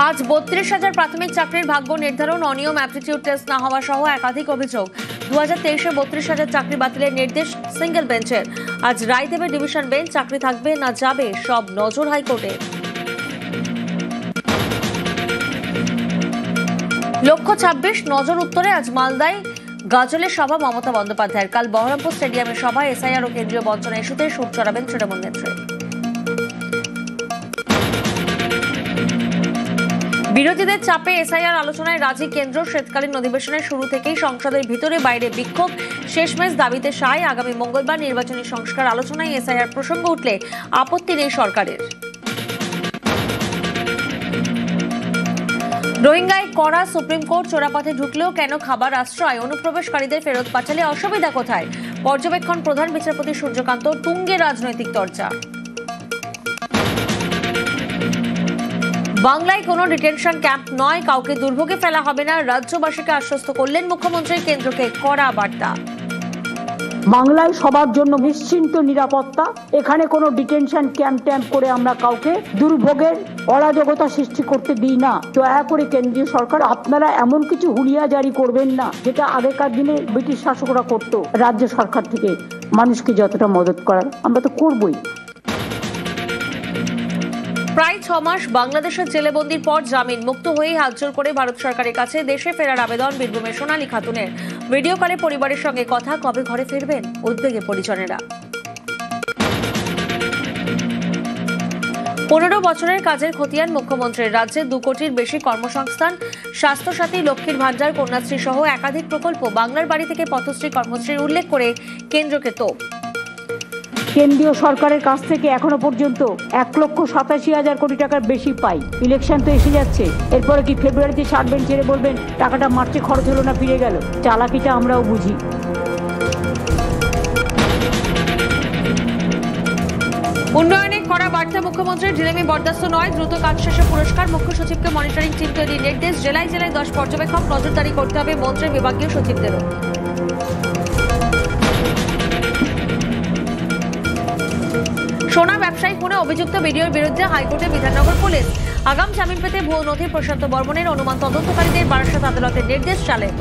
আজ 32,000 প্রাথমিক চাকরির ভাগ্য নির্ধারণ, অনিয়ম, অ্যাপটিটিউড টেস্ট না হওয়া সহ একাধিক অভিযোগ। 2023-এ 32,000 চাকরি বাতিলের নির্দেশ সিঙ্গেল বেঞ্চের। আজ রায় দেবে ডিভিশন বেঞ্চ, চাকরি থাকবে না যাবে সব নজর হাইকোর্টে। লক্ষ্য 26, নজর উত্তরে আজ মালদায় গাজলের সভা মমতা বন্দ্যোপাধ্যায়ের। কাল বহরমপুর স্টেডিয়ামের সভায় এসআইআর ও কেন্দ্রীয় বঞ্চনা ইস্যুতে সুর চড়াবেন তৃণমূল নেত্রী। বিরোধীদের চাপে এসআইআর আলোচনায় রাজি কেন্দ্র। শীতকালীন অধিবেশনের শুরু থেকেই সংসদের ভিতরে বাইরে বিক্ষোভ, শেষমেশ দাবিতে সায়। আগামী মঙ্গলবার নির্বাচনী সংস্কার আলোচনায় এসআইআর প্রসঙ্গ উঠলে আপত্তি নেই সরকারের। রোহিঙ্গায় কড়া সুপ্রিম কোর্ট, চোরাপথে ঢুকলেও কেন খাবার আশ্রয়, অনুপ্রবেশকারীদের ফেরত পাঠালে অসুবিধা কোথায়? পর্যবেক্ষণ প্রধান বিচারপতি সূর্যকান্ত, তুঙ্গে রাজনৈতিক চর্চা। বাংলায় কোনো ডিটেনশন ক্যাম্প নয়, কাউকে দুর্ভোগে ফেলা হবে না, রাজ্যবাসীকে আশ্বস্ত করলেন মুখ্যমন্ত্রী। কেন্দ্রকে কড়া বার্তা। বাংলায় সবার জন্য নিশ্চিন্ত নিরাপত্তা, এখানে কোনো ডিটেনশন ক্যাম্প করে আমরা কাউকে দুর্ভোগের অরাজকতা সৃষ্টি করতে দিই না। দয়া করে কেন্দ্রীয় সরকার আপনারা এমন কিছু হুলিয়া জারি করবেন না যেটা আগেকার দিনে ব্রিটিশ শাসকরা করতো। রাজ্য সরকার থেকে মানুষকে যতটা মদত করার আমরা তো করবই। প্রায় 6 মাস বাংলাদেশের জেলেবন্দির পর জামিন মুক্ত হয়ে হাতজোড় করে ভারত সরকারের কাছে দেশে ফেরার আবেদন বীরভূমের সোনালী খাতুনের। ভিডিও কলে পরিবারের সঙ্গে কথা, কবে ঘরে ফিরবেন উদ্বেগে পরিজনেরা। 15 বছরের কাজের খতিয়ান মুখ্যমন্ত্রীর। রাজ্যে 2 কোটির বেশি কর্মসংস্থান, স্বাস্থ্যসাথী, লক্ষ্মীর ভান্ডার, কন্যাশ্রী সহ একাধিক প্রকল্প। বাংলার বাড়ি থেকে পথশ্রী কর্মশ্রীর উল্লেখ করে কেন্দ্রকে তোপ। কেন্দ্রীয় সরকারের কাছ থেকে এখনো পর্যন্ত 1,87,000 কোটি টাকার বেশি পাই। ইলেকশন তো এসে যাচ্ছে, এরপরে কি ফেব্রুয়ারিতে ছাড়বেন, ছেড়ে বলবেন টাকাটা মার্চে খরচ হলো না, ফিরে গেল? চালাকিটা আমরাও বুঝি। উন্নয়নে কড়া বার্তা মুখ্যমন্ত্রীর। ঢিলেমি বরদাস্ত নয়, দ্রুত কাজ শেষে পুরস্কার। মুখ্য সচিবকে মনিটরিং টিম তৈরির নির্দেশ। জেলায় জেলায় 10 পর্যবেক্ষক, নজরদারি করতে হবে মন্ত্রী বিভাগীয় সচিবদেরও। সোনা ব্যবসায়ী খুনে অভিযুক্ত বিডিওর বিরুদ্ধে হাইকোর্টে বিধাননগর পুলিশ। আগাম জামিন পেতে ভুয়ো নথি প্রশান্ত বর্মনের অনুমান তদন্তকারীদের বারাসাত আদালতের নির্দেশ। চ্যালেঞ্জ।